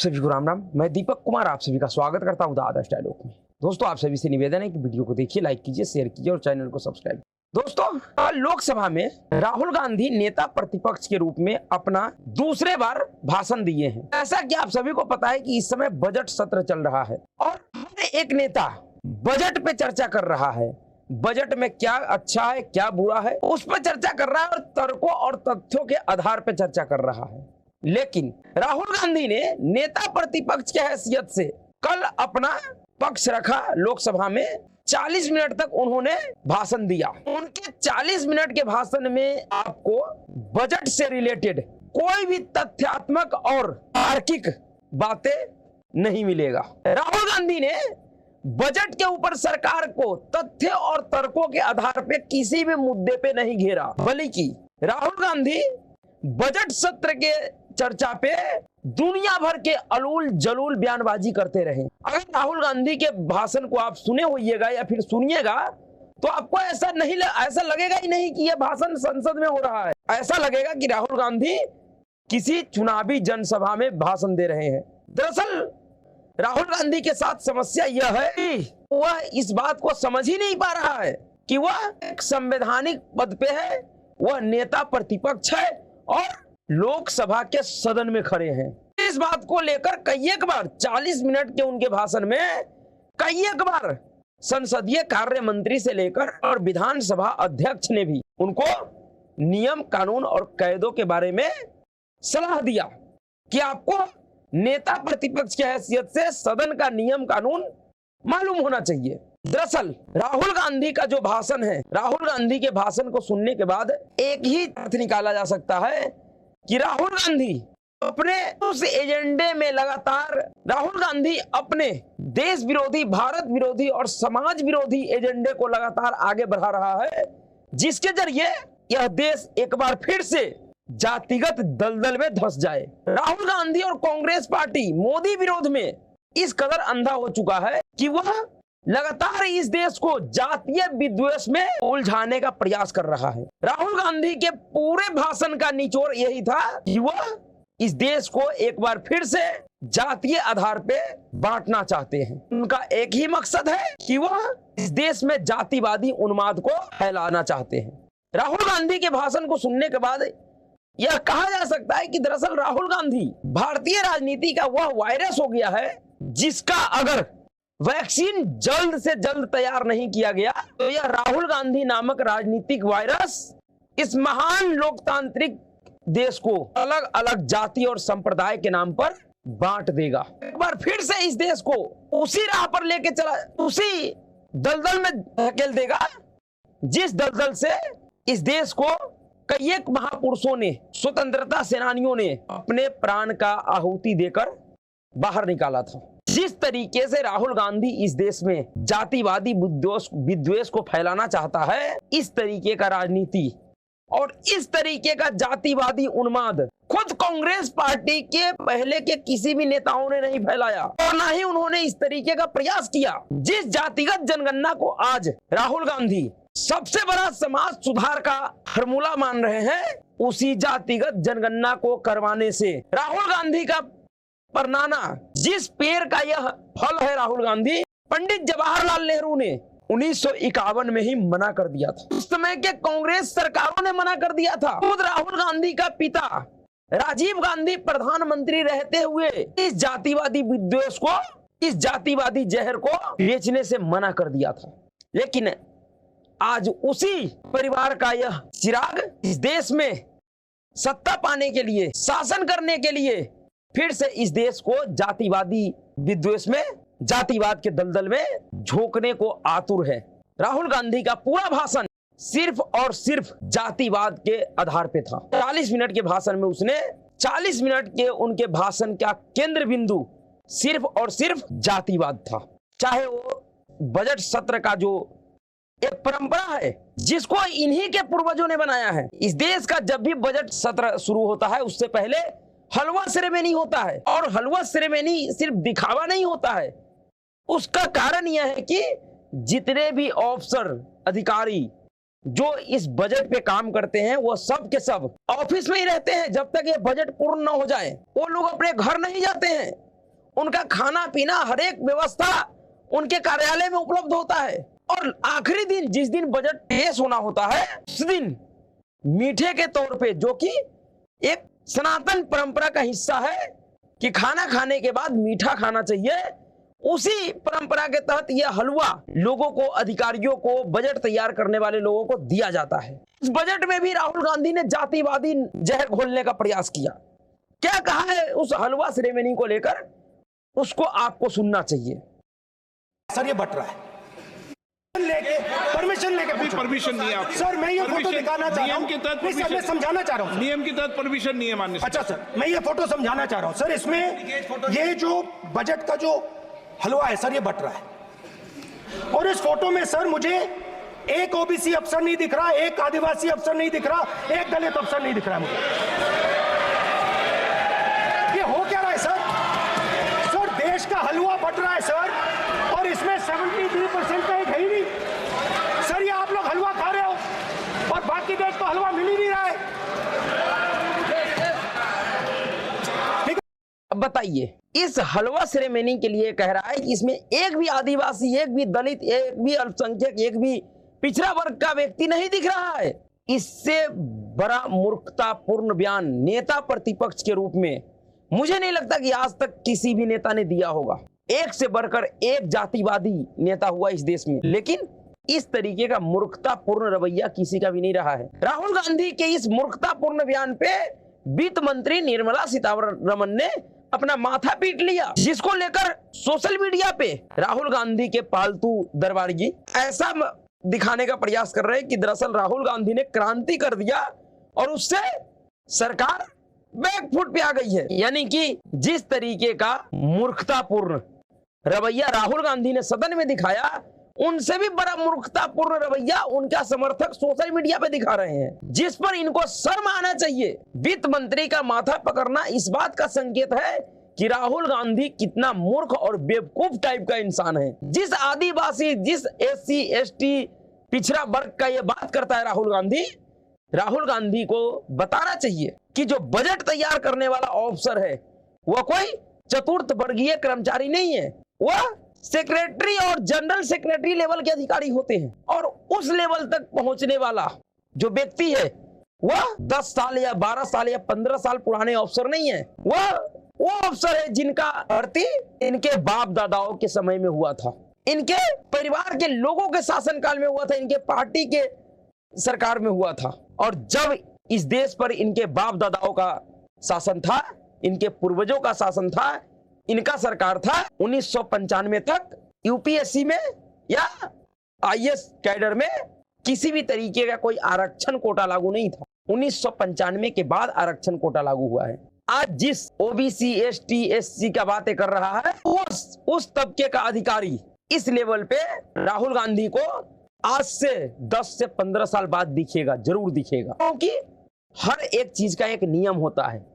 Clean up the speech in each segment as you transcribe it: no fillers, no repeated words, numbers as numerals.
सभी को राम राम। मैं दीपक कुमार आप सभी का स्वागत करता हूं द आदर्श डायलॉग में। दोस्तों, आप सभी से निवेदन है कि वीडियो को देखिए, लाइक कीजिए, शेयर कीजिए और चैनल को सब्सक्राइब। दोस्तों, लोकसभा में राहुल गांधी नेता प्रतिपक्ष के रूप में अपना दूसरे बार भाषण दिए हैं। ऐसा कि आप सभी को पता है कि इस समय बजट सत्र चल रहा है और हर एक नेता बजट पे चर्चा कर रहा है। बजट में क्या अच्छा है, क्या बुरा है, उस पर चर्चा कर रहा है और तर्कों और तथ्यों के आधार पर चर्चा कर रहा है। लेकिन राहुल गांधी ने नेता प्रतिपक्ष की हैसियत से कल अपना पक्ष रखा लोकसभा में। 40 मिनट तक उन्होंने भाषण दिया। उनके 40 मिनट के भाषण में आपको बजट से रिलेटेड कोई भी तथ्यात्मक और तार्किक बातें नहीं मिलेगा। राहुल गांधी ने बजट के ऊपर सरकार को तथ्य और तर्कों के आधार पे किसी भी मुद्दे पे नहीं घेरा, बल्कि राहुल गांधी बजट सत्र के चर्चा पे दुनिया भर के अलूल जलूल बयानबाजी करते रहे। अगर राहुल गांधी के भाषण को आप सुने होइएगा या फिर सुनिएगा तो आपको ऐसा लगेगा ही नहीं कि यह भाषण संसद में हो रहा है। ऐसा लगेगा कि राहुल गांधी किसी चुनावी जनसभा में भाषण दे रहे हैं। दरअसल राहुल गांधी के साथ समस्या यह है कि वह इस बात को समझ ही नहीं पा रहा है कि वह एक संवैधानिक पद पे है, वह नेता प्रतिपक्ष है और लोकसभा के सदन में खड़े हैं। इस बात को लेकर कई एक बार 40 मिनट के उनके भाषण में कई एक बार संसदीय कार्य मंत्री से लेकर और विधानसभा अध्यक्ष ने भी उनको नियम कानून और कायदों के बारे में सलाह दिया कि आपको नेता प्रतिपक्ष की हैसियत से सदन का नियम कानून मालूम होना चाहिए। दरअसल राहुल गांधी का जो भाषण है, राहुल गांधी के भाषण को सुनने के बाद एक ही अर्थ निकाला जा सकता है कि राहुल गांधी अपने उस एजेंडे में लगातार अपने देश विरोधी, भारत विरोधी और समाज विरोधी एजेंडे को लगातार आगे बढ़ा रहा है, जिसके जरिए यह देश एक बार फिर से जातिगत दलदल में धंस जाए। राहुल गांधी और कांग्रेस पार्टी मोदी विरोध में इस कदर अंधा हो चुका है कि वह लगातार इस देश को जातीय विद्वेष में उलझाने का प्रयास कर रहा है। राहुल गांधी के पूरे भाषण का निचोड़ यही था कि वह इस देश को एक बार फिर से जातीय आधार पे बांटना चाहते हैं। उनका एक ही मकसद है कि वह इस देश में जातिवादी उन्माद को फैलाना चाहते हैं। राहुल गांधी के भाषण को सुनने के बाद यह कहा जा सकता है कि दरअसल राहुल गांधी भारतीय राजनीति का वह वायरस हो गया है जिसका अगर वैक्सीन जल्द से जल्द तैयार नहीं किया गया तो यह राहुल गांधी नामक राजनीतिक वायरस इस महान लोकतांत्रिक देश को अलग अलग जाति और संप्रदाय के नाम पर बांट देगा। एक बार फिर से इस देश को उसी राह पर लेके चला, उसी दलदल में धकेल देगा जिस दलदल से इस देश को कई एक महापुरुषों ने, स्वतंत्रता सेनानियों ने अपने प्राण का आहुति देकर बाहर निकाला था। जिस तरीके से राहुल गांधी इस देश में जातिवादी विद्वेष को फैलाना चाहता है, इस तरीके का राजनीति और इस तरीके का जातिवादी उन्माद खुद कांग्रेस पार्टी के पहले के किसी भी नेताओं ने नहीं फैलाया और ना ही उन्होंने इस तरीके का प्रयास किया। जिस जातिगत जनगणना को आज राहुल गांधी सबसे बड़ा समाज सुधार का फॉर्मूला मान रहे हैं, उसी जातिगत जनगणना को करवाने से राहुल गांधी का परनाना, जिस पेड़ का यह फल है राहुल गांधी, पंडित जवाहरलाल नेहरू ने 1951 में ही मना कर दिया था। उस समय के कांग्रेस सरकारों ने मना कर दिया था। खुद राहुल गांधी का पिता राजीव गांधी प्रधानमंत्री रहते हुए इस जातिवादी विद्वेष को, इस जातिवादी जहर को बेचने से मना कर दिया था। लेकिन आज उसी परिवार का यह चिराग इस देश में सत्ता पाने के लिए, शासन करने के लिए फिर से इस देश को जातिवादी विद्वेष में, जातिवाद के दलदल में झोंकने को आतुर है। राहुल गांधी का पूरा भाषण सिर्फ और सिर्फ जातिवाद के आधार पे था। 40 मिनट के भाषण में उसने 40 मिनट के उनके भाषण का केंद्र बिंदु सिर्फ और सिर्फ जातिवाद था। चाहे वो बजट सत्र का जो एक परंपरा है जिसको इन्हीं के पूर्वजों ने बनाया है। इस देश का जब भी बजट सत्र शुरू होता है उससे पहले हलवा सेरेमनी होता है और हलवा सेरेमनी सिर्फ दिखावा नहीं होता है। उसका कारण यह है कि जितने भी अफसर अधिकारी जो इस बजट पे काम करते हैं वो सब के सब ऑफिस में ही रहते हैं जब तक ये बजट पूर्ण न हो जाए। वो लोग अपने घर नहीं जाते हैं, उनका खाना पीना हर एक व्यवस्था उनके कार्यालय में उपलब्ध होता है। और आखिरी दिन जिस दिन बजट पेश होना होता है उस दिन मीठे के तौर पे, जो कि एक सनातन परंपरा का हिस्सा है कि खाना खाने के बाद मीठा खाना चाहिए, उसी परंपरा के तहत यह हलवा लोगों को, अधिकारियों को, बजट तैयार करने वाले लोगों को दिया जाता है। इस बजट में भी राहुल गांधी ने जातिवादी जहर घोलने का प्रयास किया। क्या कहा है उस हलवा सेरेमनी को लेकर, उसको आपको सुनना चाहिए। सर ये बट रहा है, परमिशन लेके परमिशन नहीं है आपको। सर मैं ये फोटो दिखाना चाह रहा हूं, नियम के तहत नहीं सर मैं समझाना चाह रहा हूं, नियम के तहत परमिशन नहीं है माननीय। अच्छा सर मैं ये फोटो समझाना चाह रहा हूं सर। इसमें ये जो बजट का जो हलवा है सर ये बट रहा है, और इस फोटो में सर मुझे एक ओबीसी अफसर नहीं दिख रहा, एक आदिवासी अफसर नहीं दिख रहा, एक दलित अफसर नहीं दिख रहा मुझे। ये हो क्या रहा है सर? सर देश का हलवा बट रहा है सर, और इसमें 73% का एक है ही नहीं सर। ये आप लोग हलवा खा रहे हो और बाकी देश को हलवा मिल ही नहीं रहा है। अब बताइए, इस हलवा सेरेमनी के लिए कह रहा है कि इसमें एक भी आदिवासी, एक भी दलित, एक भी अल्पसंख्यक, एक भी पिछड़ा वर्ग का व्यक्ति नहीं दिख रहा है। इससे बड़ा मूर्खतापूर्ण बयान नेता प्रतिपक्ष के रूप में मुझे नहीं लगता कि आज तक किसी भी नेता ने दिया होगा। एक से बढ़कर एक जातिवादी नेता हुआ इस देश में, लेकिन इस तरीके का मूर्खतापूर्ण रवैया किसी का भी नहीं रहा है। राहुल गांधी के इस मूर्खतापूर्ण बयान पे वित्त मंत्री निर्मला सीतारमण ने अपना माथा पीट लिया, जिसको लेकर सोशल मीडिया पे राहुल गांधी के पालतू दरबारी ऐसा दिखाने का प्रयास कर रहे हैं कि दरअसल राहुल गांधी ने क्रांति कर दिया और उससे सरकार बैकफुट पे आ गई है। यानी कि जिस तरीके का मूर्खतापूर्ण रवैया राहुल गांधी ने सदन में दिखाया, उनसे भी बड़ा मूर्खतापूर्ण रवैया उनका समर्थक सोशल मीडिया पे दिखा रहे हैं, जिस पर इनको शर्म आना चाहिए। वित्त मंत्री का माथा पकड़ना इस बात का संकेत है कि राहुल गांधी कितना मूर्ख और बेवकूफ टाइप का इंसान है। जिस आदिवासी, जिस SC ST पिछड़ा वर्ग का ये बात करता है राहुल गांधी को बताना चाहिए कि जो बजट तैयार करने वाला ऑफिसर है वह कोई चतुर्थ वर्गीय कर्मचारी नहीं है, वह सेक्रेटरी और जनरल सेक्रेटरी लेवल के अधिकारी होते हैं। और उस लेवल तक पहुंचने वाला जो व्यक्ति है वह 10 साल या 12 साल या 15 साल पुराने अफसर नहीं है, वह वो अफसर है जिनका भर्ती इनके बाप दादाओं के समय में हुआ था, इनके परिवार के लोगों के शासनकाल में हुआ था, इनके पार्टी के सरकार में हुआ था। और जब इस देश पर इनके बाप दादाओं का शासन था, इनके पूर्वजों का शासन था, इनका सरकार था, 1995 तक यूपीएससी में या IAS कैडर में किसी भी तरीके का कोई आरक्षण कोटा लागू नहीं था। 1995 के बाद आरक्षण कोटा लागू हुआ है। आज जिस ओबीसी ST SC का बातें कर रहा है, उस तबके का अधिकारी इस लेवल पे राहुल गांधी को आज से 10 से 15 साल बाद दिखेगा, जरूर दिखेगा, क्योंकि हर एक चीज का एक नियम होता है।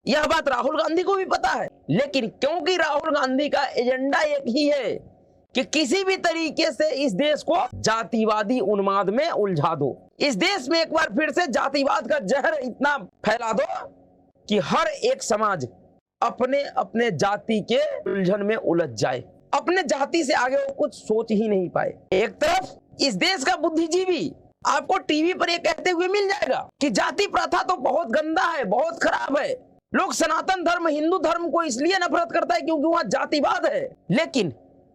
यह बात राहुल गांधी को भी पता है, लेकिन क्योंकि राहुल गांधी का एजेंडा एक ही है कि किसी भी तरीके से इस देश को जातिवादी उन्माद में उलझा दो, इस देश में एक बार फिर से जातिवाद का जहर इतना फैला दो कि हर एक समाज अपने अपने जाति के उलझन में उलझ जाए, अपने जाति से आगे वो कुछ सोच ही नहीं पाए। एक तरफ इस देश का बुद्धिजीवी आपको टीवी पर ये कहते हुए मिल जाएगा कि जाति प्रथा तो बहुत गंदा है, बहुत खराब है, लोग सनातन धर्म, हिंदू धर्म को इसलिए नफरत करता है क्योंकि वहां जातिवाद है। लेकिन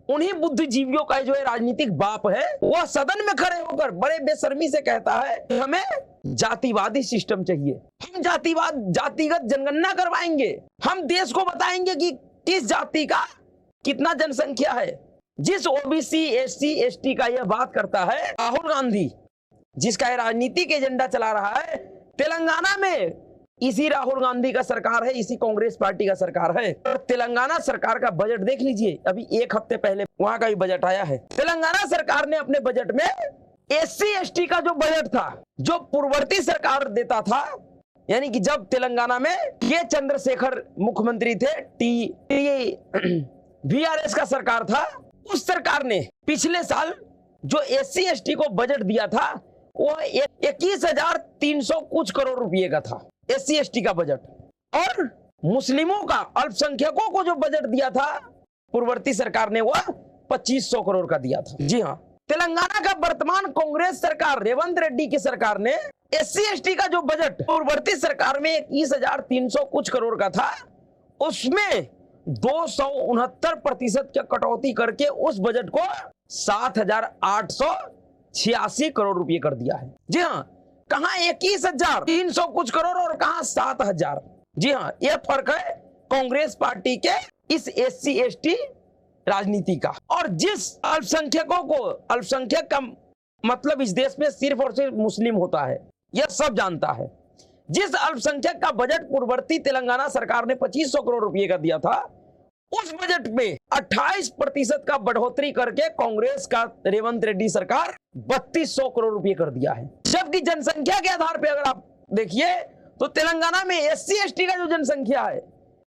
उन्हीं बुद्धिजीवियों का जो है राजनीतिक बाप है, वह सदन में खड़े होकर बड़े बेशर्मी से कहता है कि हमें जातिवादी सिस्टम चाहिए, हम जातिगत जनगणना करवाएंगे, हम देश को बताएंगे कि किस जाति का कितना जनसंख्या है। जिस ओबीसी SC ST का यह बात करता है राहुल गांधी, जिसका राजनीतिक एजेंडा चला रहा है, तेलंगाना में इसी राहुल गांधी का सरकार है, इसी कांग्रेस पार्टी का सरकार है। और तेलंगाना सरकार का बजट देख लीजिए, अभी एक हफ्ते पहले वहां का भी बजट आया है। तेलंगाना सरकार ने अपने बजट में SC ST का जो बजट था, जो पूर्ववर्ती सरकार देता था, यानी कि जब तेलंगाना में के चंद्रशेखर मुख्यमंत्री थे, VRS का सरकार था, उस सरकार ने पिछले साल जो SC ST को बजट दिया था वो 21,300 कुछ करोड़ रुपए का था SC ST का बजट। और मुस्लिमों का, अल्पसंख्यकों को जो बजट दिया था पूर्ववर्ती सरकार ने, वह 2500 करोड़ का दिया था। जी हाँ, तेलंगाना का वर्तमान कांग्रेस सरकार, रेवंत रेड्डी की सरकार ने SC/ST का जो बजट पूर्ववर्ती सरकार में 21,300 कुछ करोड़ का था, उसमें 269% का कटौती करके उस बजट को 7,886 करोड़ रुपए कर दिया है। जी हाँ, कहां 21,300 कुछ करोड़ और कहां 7,000। जी हाँ, यह फर्क है कांग्रेस पार्टी के इस SC/ST राजनीति का। और जिस अल्पसंख्यकों को, अल्पसंख्यक का मतलब इस देश में सिर्फ और सिर्फ मुस्लिम होता है, यह सब जानता है। जिस अल्पसंख्यक का बजट पूर्ववर्ती तेलंगाना सरकार ने 2500 करोड़ रुपए का दिया था, उस बजट में 28% का बढ़ोतरी करके कांग्रेस का रेवंत रेड्डी सरकार 3200 करोड़ रुपए कर दिया है। जबकि जनसंख्या के आधार पर अगर आप देखिए तो तेलंगाना में SC/ST का जो जनसंख्या है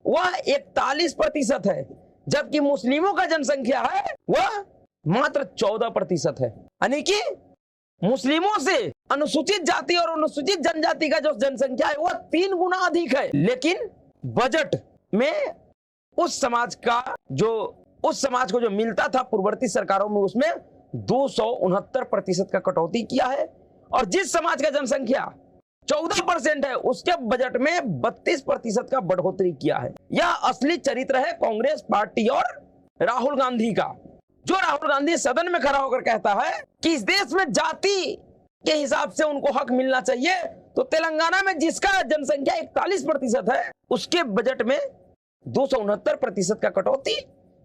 वह 41% है, जबकि मुस्लिमों का जनसंख्या है वह मात्र 14% है। यानी कि मुस्लिमों से अनुसूचित जाति और अनुसूचित जनजाति का जो जनसंख्या है वह 3 गुना अधिक है। लेकिन बजट में उस समाज को जो मिलता था पूर्ववर्ती सरकारों में, उसमें 269% का कटौती किया है। और जिस समाज का जनसंख्या 14% है, उसके बजट में 32% का बढ़ोतरी किया है। यह असली चरित्र है कांग्रेस पार्टी और राहुल गांधी का। जो राहुल गांधी सदन में खड़ा होकर कहता है कि इस देश में जाति के हिसाब से उनको हक मिलना चाहिए, तो तेलंगाना में जिसका जनसंख्या 41% है उसके बजट में 269% का कटौती,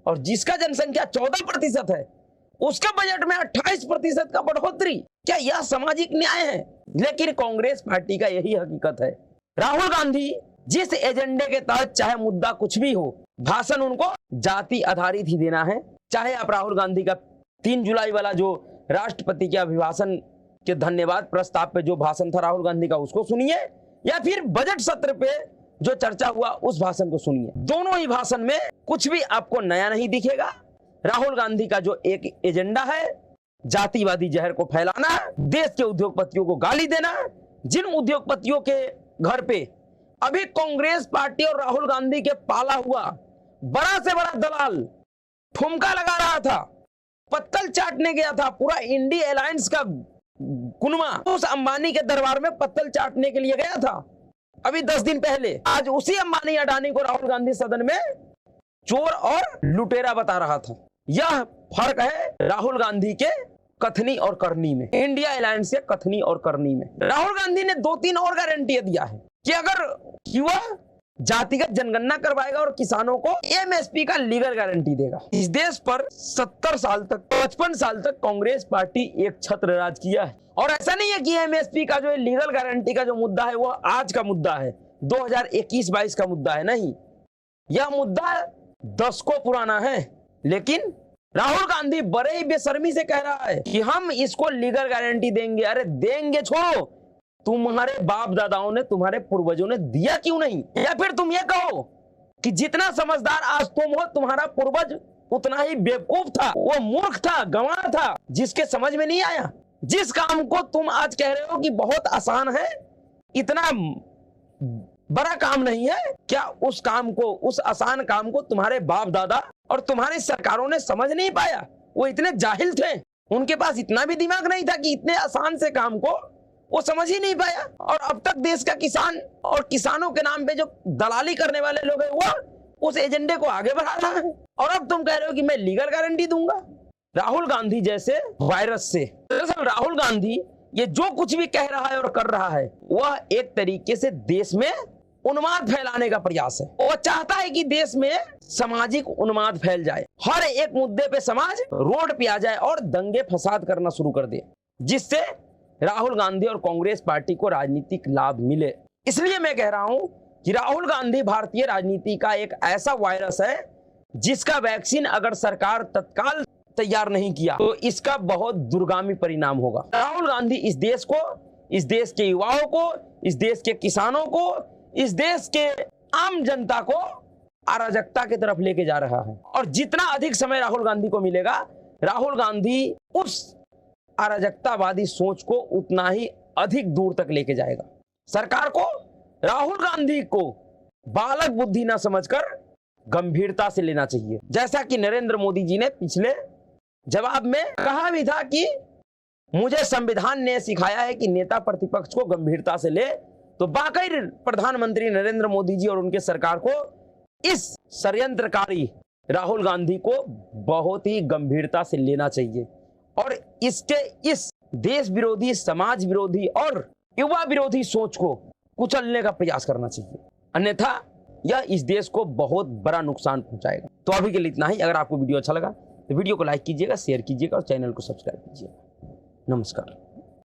और जिसका जनसंख्या 14% है उसका बजट में 28% का बढ़ोतरी। क्या यह सामाजिक न्याय है? लेकिन कांग्रेस पार्टी का यही हकीकत है। राहुल गांधी जिस एजेंडे के तहत, चाहे मुद्दा कुछ भी हो, भाषण उनको जाति आधारित ही देना है। चाहे आप राहुल गांधी का 3 जुलाई वाला जो राष्ट्रपति के अभिभाषण के धन्यवाद प्रस्ताव पे जो भाषण था राहुल गांधी का, उसको सुनिए, या फिर बजट सत्र पे जो चर्चा हुआ उस भाषण को सुनिए। दोनों ही भाषण में कुछ भी आपको नया नहीं दिखेगा। राहुल गांधी का जो एक एजेंडा है, जातिवादी जहर को फैलाना, देश के उद्योगपतियों को गाली देना, जिन उद्योगपतियों के घर पे अभी कांग्रेस पार्टी और राहुल गांधी के पाला हुआ बड़ा से बड़ा दलाल ठुमका लगा रहा था, पत्तल चाटने गया था, पूरा इंडी अलायंस का कुनवा उस अंबानी के दरबार में पत्तल चाटने के लिए गया था अभी 10 दिन पहले। आज उसी अंबानी अडानी को राहुल गांधी सदन में चोर और लुटेरा बता रहा था। यह फर्क है राहुल गांधी के कथनी और करनी में, इंडिया अलायंस के कथनी और करनी में। राहुल गांधी ने 2-3 और गारंटी दिया है कि अगर वह जातिगत जनगणना करवाएगा और किसानों को MSP का लीगल गारंटी देगा। इस देश पर 70 साल तक, 55 साल तक कांग्रेस पार्टी एक छत्र राज किया है। और ऐसा नहीं है कि MSP का जो लीगल गारंटी का जो मुद्दा है वह आज का मुद्दा है, 2021-22 का मुद्दा है, नहीं, यह मुद्दा दशकों पुराना है। लेकिन राहुल गांधी बड़े ही बेशर्मी से कह रहा है कि हम इसको लीगल गारंटी देंगे। अरे देंगे छोड़ो, तुम्हारे बाप दादाओं ने, तुम्हारे पूर्वजों ने दिया क्यों नहीं? या फिर तुम ये कहो कि जितना समझदार आज तुम हो, तुम्हारा पूर्वज उतना ही बेवकूफ था, वो मूर्ख था, गंवार था, जिसके समझ में नहीं आया। जिस काम को तुम आज कह रहे हो कि बहुत आसान है, इतना बड़ा काम नहीं है, क्या उस काम को, उस आसान काम को तुम्हारे बाप दादा और तुम्हारी सरकारों ने समझ नहीं पाया? वो इतने जाहिल थे, उनके पास इतना भी दिमाग नहीं था कि इतने आसान से काम को वो समझ ही नहीं पाया। और अब तक देश का किसान और किसानों के नाम पे जो दलाली करने वाले लोग हैं वो उस एजेंडे को आगे बढ़ा रहा है। और अब तुम कह रहे हो कि मैं लीगल गारंटी दूंगा। राहुल गांधी जैसे वायरस से, दरअसल राहुल गांधी ये जो कुछ भी कह रहा है और कर रहा है वह एक तरीके से देश में उन्माद फैलाने का प्रयास है। वो चाहता है कि देश में सामाजिक उन्माद फैल जाए, हर एक मुद्दे पे समाज रोड पे आ जाए और दंगे फसाद करना शुरू कर दे, जिससे राहुल गांधी और कांग्रेस पार्टी को राजनीतिक लाभ मिले। इसलिए मैं कह रहा हूं कि राहुल गांधी भारतीय राजनीति का एक ऐसा वायरस है जिसका वैक्सीन अगर सरकार तत्काल तैयार नहीं किया तो इसका बहुत दूरगामी परिणाम होगा। राहुल गांधी इस देश को, इस देश के युवाओं को, इस देश के किसानों को, इस देश के आम जनता को अराजकता की तरफ लेके जा रहा है। और जितना अधिक समय राहुल गांधी को मिलेगा, राहुल गांधी उस अराजकतावादी सोच को उतना ही अधिक दूर तक लेके जाएगा। सरकार को, राहुल गांधी को बालक बुद्धि ना समझकर गंभीरता से लेना चाहिए। जैसा कि नरेंद्र मोदी जी ने पिछले जवाब में कहा भी था कि मुझे संविधान ने सिखाया है कि नेता प्रतिपक्ष को गंभीरता से ले, तो वाकई प्रधानमंत्री नरेंद्र मोदी जी और उनके सरकार को इस षड्यंत्रकारी राहुल गांधी को बहुत ही गंभीरता से लेना चाहिए और इसके इस देश विरोधी, समाज विरोधी और युवा विरोधी सोच को कुचलने का प्रयास करना चाहिए, अन्यथा यह इस देश को बहुत बड़ा नुकसान पहुंचाएगा। तो अभी के लिए इतना ही। अगर आपको वीडियो अच्छा लगा तो वीडियो को लाइक कीजिएगा, शेयर कीजिएगा और चैनल को सब्सक्राइब कीजिएगा। नमस्कार।